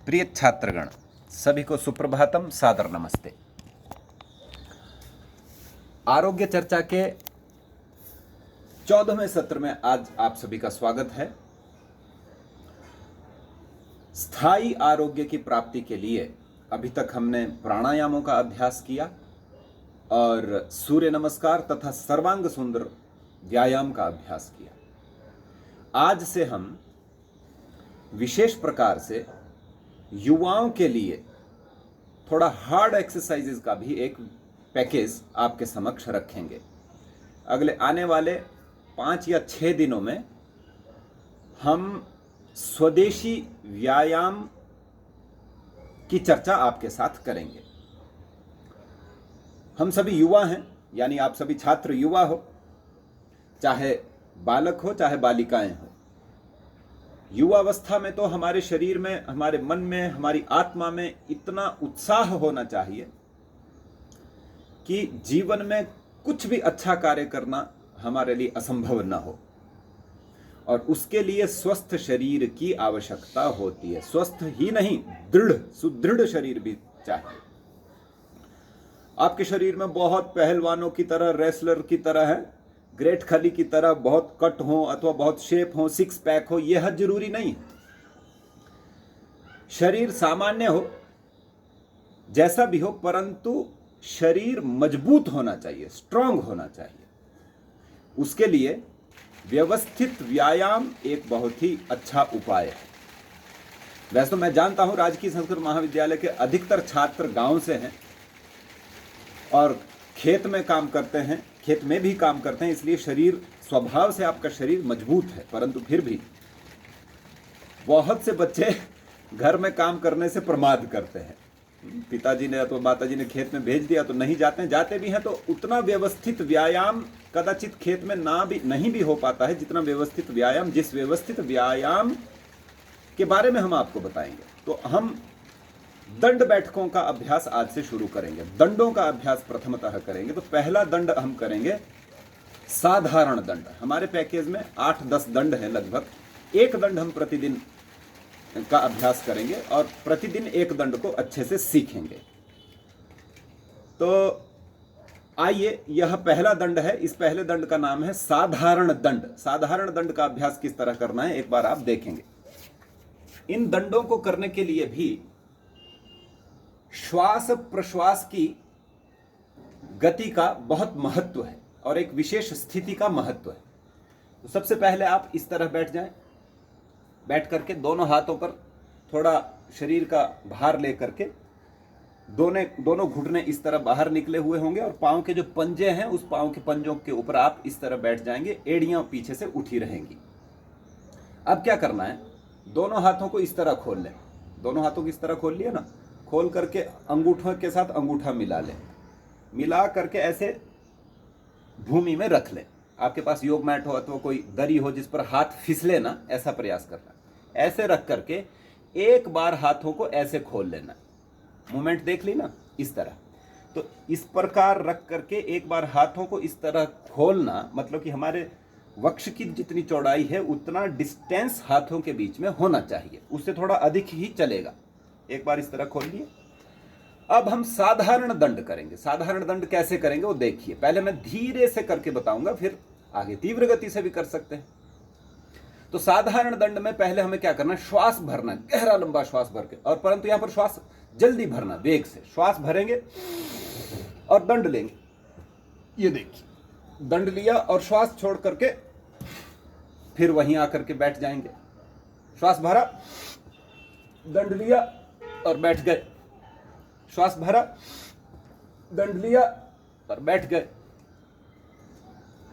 प्रिय छात्रगण, सभी को सुप्रभातम, सादर नमस्ते। आरोग्य चर्चा के 14वें सत्र में आज आप सभी का स्वागत है। स्थायी आरोग्य की प्राप्ति के लिए अभी तक हमने प्राणायामों का अभ्यास किया और सूर्य नमस्कार तथा सर्वांग सुंदर व्यायाम का अभ्यास किया। आज से हम विशेष प्रकार से युवाओं के लिए थोड़ा हार्ड एक्सरसाइजेज का भी एक पैकेज आपके समक्ष रखेंगे। अगले आने वाले 5 या 6 दिनों में हम स्वदेशी व्यायाम की चर्चा आपके साथ करेंगे। हम सभी युवा हैं, यानी आप सभी छात्र युवा हो, चाहे बालक हो चाहे बालिकाएं हो। युवावस्था में तो हमारे शरीर में, हमारे मन में, हमारी आत्मा में इतना उत्साह होना चाहिए कि जीवन में कुछ भी अच्छा कार्य करना हमारे लिए असंभव न हो। और उसके लिए स्वस्थ शरीर की आवश्यकता होती है। स्वस्थ ही नहीं, दृढ़ सुदृढ़ शरीर भी चाहिए। आपके शरीर में बहुत पहलवानों की तरह, रेसलर की तरह है, ग्रेट खली की तरह बहुत कट हो अथवा बहुत शेप हो, सिक्स पैक हो, यह जरूरी नहीं। शरीर सामान्य हो, जैसा भी हो, परंतु शरीर मजबूत होना चाहिए, स्ट्रांग होना चाहिए। उसके लिए व्यवस्थित व्यायाम एक बहुत ही अच्छा उपाय है। वैसे तो मैं जानता हूं राजकीय संस्कृत महाविद्यालय के अधिकतर छात्र गांव से हैं और खेत में काम करते हैं, खेत में भी काम करते हैं, इसलिए शरीर, स्वभाव से आपका शरीर मजबूत है। परंतु फिर भी बहुत से बच्चे घर में काम करने से प्रमाद करते हैं। पिताजी ने अथवा माताजी ने खेत में भेज दिया तो नहीं जाते हैं, जाते भी हैं तो उतना व्यवस्थित व्यायाम कदाचित खेत में नहीं भी हो पाता है जितना व्यवस्थित व्यायाम, जिस व्यवस्थित व्यायाम के बारे में हम आपको बताएंगे। तो हम दंड बैठकों का अभ्यास आज से शुरू करेंगे। दंडों का अभ्यास प्रथमतः करेंगे। तो पहला दंड हम करेंगे साधारण दंड। हमारे पैकेज में 8-10 दंड हैं लगभग। एक दंड हम प्रतिदिन का अभ्यास करेंगे और प्रतिदिन एक दंड को अच्छे से सीखेंगे। तो आइए, यह पहला दंड है। इस पहले दंड का नाम है साधारण दंड। साधारण दंड का अभ्यास किस तरह करना है एक बार आप देखेंगे। इन दंडों को करने के लिए भी श्वास प्रश्वास की गति का बहुत महत्व है और एक विशेष स्थिति का महत्व है। तो सबसे पहले आप इस तरह बैठ जाएं। बैठ करके दोनों हाथों पर थोड़ा शरीर का भार लेकर के दोनों घुटने इस तरह बाहर निकले हुए होंगे और पांव के जो पंजे हैं उस पांव के पंजों के ऊपर आप इस तरह बैठ जाएंगे। एड़ियां पीछे से उठी रहेंगी। अब क्या करना है, दोनों हाथों को इस तरह खोल लें। दोनों हाथों को इस तरह खोल लिया ना, खोल करके अंगूठों के साथ अंगूठा मिला लें। मिला करके ऐसे भूमि में रख लें। आपके पास योग मैट हो अथवा कोई दरी हो जिस पर हाथ फिसले ना, ऐसा प्रयास करना। ऐसे रख करके एक बार हाथों को ऐसे खोल लेना। मूवमेंट देख ली ना, इस तरह। तो इस प्रकार रख करके एक बार हाथों को इस तरह खोलना, मतलब कि हमारे वक्ष की जितनी चौड़ाई है उतना डिस्टेंस हाथों के बीच में होना चाहिए। उससे थोड़ा अधिक ही चलेगा। एक बार इस तरह खोल लिए। अब हम साधारण दंड करेंगे। साधारण दंड कैसे करेंगे वो देखिए। पहले मैं धीरे से करके बताऊंगा, फिर आगे तीव्र गति से भी कर सकते हैं। तो साधारण दंड में पहले हमें क्या करना है, श्वास भरना, गहरा लंबा श्वास भर के, और परंतु यहां पर श्वास जल्दी भरना, वेग से श्वास भरेंगे और दंड लेंगे। ये देखिए, दंड लिया और श्वास छोड़ करके फिर वहीं आकर के बैठ जाएंगे। श्वास भरा, दंड लिया और बैठ गए। श्वास भरा, दंड लिया और बैठ गए।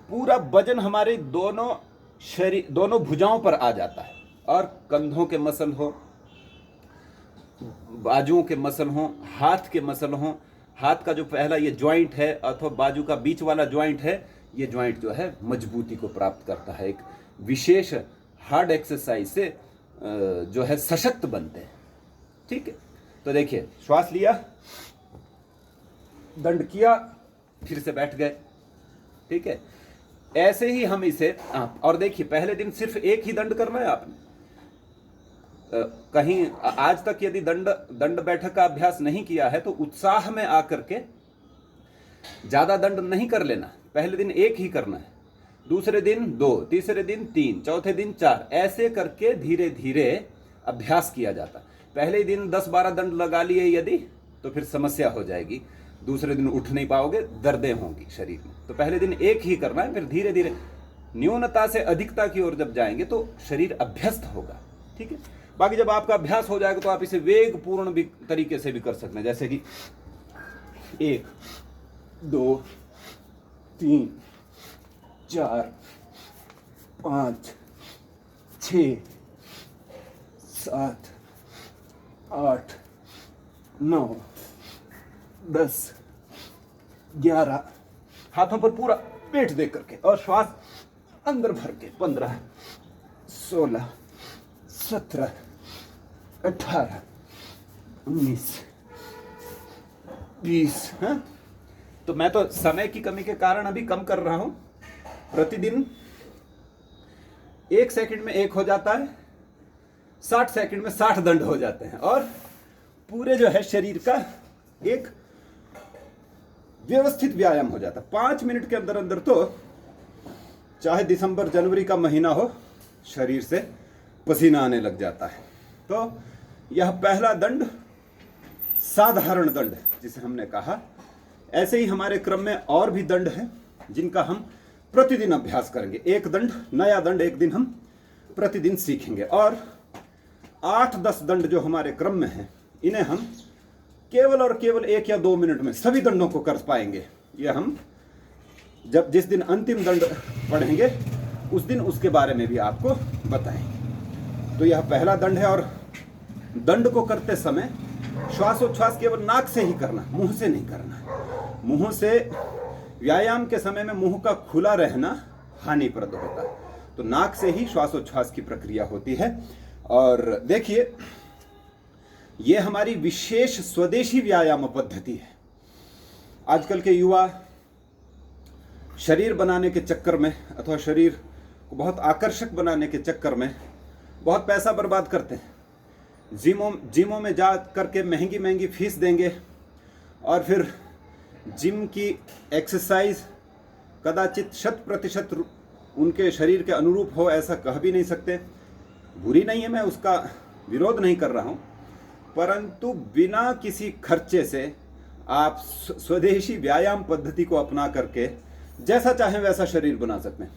पूरा वजन हमारे दोनों भुजाओं पर आ जाता है और कंधों के मसल हो, बाजुओं के मसल हो, हाथ के मसल हो। हाथ का जो पहला ये ज्वाइंट है अथवा बाजू का बीच वाला ज्वाइंट है, ये ज्वाइंट जो है मजबूती को प्राप्त करता है। एक विशेष हार्ड एक्सरसाइज से जो है सशक्त बनते हैं। ठीक है, तो देखिए, श्वास लिया, दंड किया, फिर से बैठ गए। ठीक है, ऐसे ही हम इसे और देखिए, पहले दिन सिर्फ एक ही दंड करना है आपने। कहीं आज तक यदि दंड बैठक का अभ्यास नहीं किया है तो उत्साह में आकर के ज्यादा दंड नहीं कर लेना। पहले दिन एक ही करना है, दूसरे दिन 2, तीसरे दिन 3, चौथे दिन 4, ऐसे करके धीरे धीरे अभ्यास किया जाता। पहले दिन 10-12 दंड लगा लिए यदि तो फिर समस्या हो जाएगी, दूसरे दिन उठ नहीं पाओगे, दर्दें होंगी शरीर में। तो पहले दिन एक ही करना है, फिर धीरे धीरे न्यूनता से अधिकता की ओर जब जाएंगे तो शरीर अभ्यस्त होगा। ठीक है, बाकी जब आपका अभ्यास हो जाएगा तो आप इसे वेगपूर्ण भी तरीके से भी कर सकते हैं, जैसे कि 1, 2, 3, 4, 5, 6, 7, 8, 9, 10, 11, हाथों पर पूरा पेट दे करके और श्वास अंदर भर के 15, 16, 17, 18, 19, 20। हाँ, तो मैं तो समय की कमी के कारण अभी कम कर रहा हूं। प्रतिदिन 1 सेकंड में 1 हो जाता है, 60 सेकंड में 60 दंड हो जाते हैं और पूरे जो है शरीर का एक व्यवस्थित व्यायाम हो जाता है। 5 मिनट के अंदर अंदर तो चाहे दिसंबर जनवरी का महीना हो, शरीर से पसीना आने लग जाता है। तो यह पहला दंड साधारण दंड जिसे हमने कहा। ऐसे ही हमारे क्रम में और भी दंड हैं जिनका हम प्रतिदिन अभ्यास करेंगे। एक दंड, नया दंड एक दिन हम प्रतिदिन सीखेंगे और 8-10 दंड जो हमारे क्रम में हैं इन्हें हम केवल और केवल 1 या 2 मिनट में सभी दंडों को कर पाएंगे। यह हम जिस दिन अंतिम दंड पढ़ेंगे उस दिन उसके बारे में भी आपको बताएंगे। तो यह पहला दंड है और दंड को करते समय श्वासोच्छ्वास केवल नाक से ही करना, मुंह से नहीं करना। मुंह से व्यायाम के समय में मुंह का खुला रहना हानिप्रद होता है, तो नाक से ही श्वासोच्छ्वास की प्रक्रिया होती है। और देखिए, ये हमारी विशेष स्वदेशी व्यायाम पद्धति है। आजकल के युवा शरीर बनाने के चक्कर में अथवा शरीर को बहुत आकर्षक बनाने के चक्कर में बहुत पैसा बर्बाद करते हैं। जिमों में जा करके महंगी महंगी फीस देंगे और फिर जिम की एक्सरसाइज कदाचित 100% उनके शरीर के अनुरूप हो ऐसा कह भी नहीं सकते। बुरी नहीं है, मैं उसका विरोध नहीं कर रहा हूं, परंतु बिना किसी खर्चे से आप स्वदेशी व्यायाम पद्धति को अपना करके जैसा चाहें वैसा शरीर बना सकते हैं।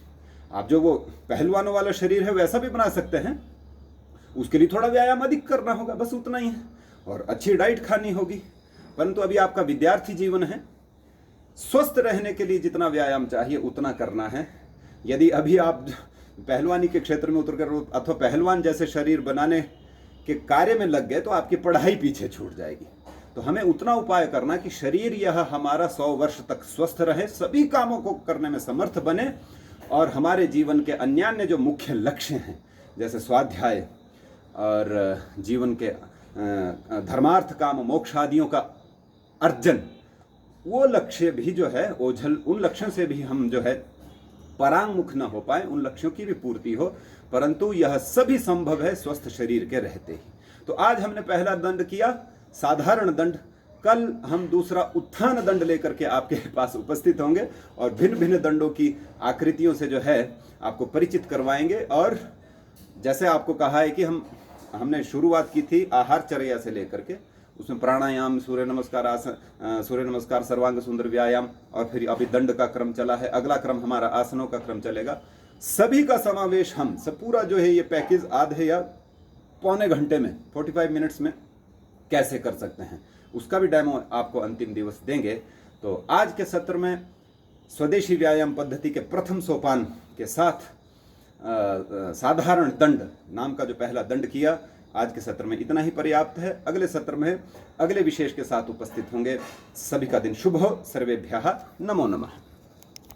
आप जो वो पहलवानों वाला शरीर है वैसा भी बना सकते हैं, उसके लिए थोड़ा व्यायाम अधिक करना होगा, बस उतना ही है, और अच्छी डाइट खानी होगी। परंतु अभी आपका विद्यार्थी जीवन है, स्वस्थ रहने के लिए जितना व्यायाम चाहिए उतना करना है। यदि अभी आप पहलवानी के क्षेत्र में उतर कर अथवा पहलवान जैसे शरीर बनाने के कार्य में लग गए तो आपकी पढ़ाई पीछे छूट जाएगी। तो हमें उतना उपाय करना कि शरीर यह हमारा 100 वर्ष तक स्वस्थ रहे, सभी कामों को करने में समर्थ बने और हमारे जीवन के अन्यान्य जो मुख्य लक्ष्य हैं जैसे स्वाध्याय और जीवन के धर्मार्थ काम मोक्ष आदियों का अर्जन, वो लक्ष्य भी जो है ओझल, उन लक्ष्यों से भी हम जो है परांगमुख न हो पाए, उन लक्ष्यों की भी पूर्ति हो। परंतु यह सभी संभव है स्वस्थ शरीर के रहते ही। तो आज हमने पहला दंड किया, साधारण दंड। कल हम दूसरा उत्थान दंड लेकर के आपके पास उपस्थित होंगे और भिन्न भिन्न दंडों की आकृतियों से जो है आपको परिचित करवाएंगे। और जैसे आपको कहा है कि हमने शुरुआत की थी आहारचर्या से लेकर के, उसमें प्राणायाम, सूर्य नमस्कार, सर्वांग सुंदर व्यायाम, और फिर अभी दंड का क्रम चला है। अगला क्रम हमारा आसनों का क्रम चलेगा। सभी का समावेश हम सब पूरा जो है ये पैकेज आधे या पौने घंटे में 45 मिनट्स में कैसे कर सकते हैं उसका भी डेमो आपको अंतिम दिवस देंगे। तो आज के सत्र में स्वदेशी व्यायाम पद्धति के प्रथम सोपान के साथ साधारण दंड नाम का जो पहला दंड किया, आज के सत्र में इतना ही पर्याप्त है। अगले सत्र में अगले विशेष के साथ उपस्थित होंगे। सभी का दिन शुभ हो। सर्वेभ्यः नमो नमः।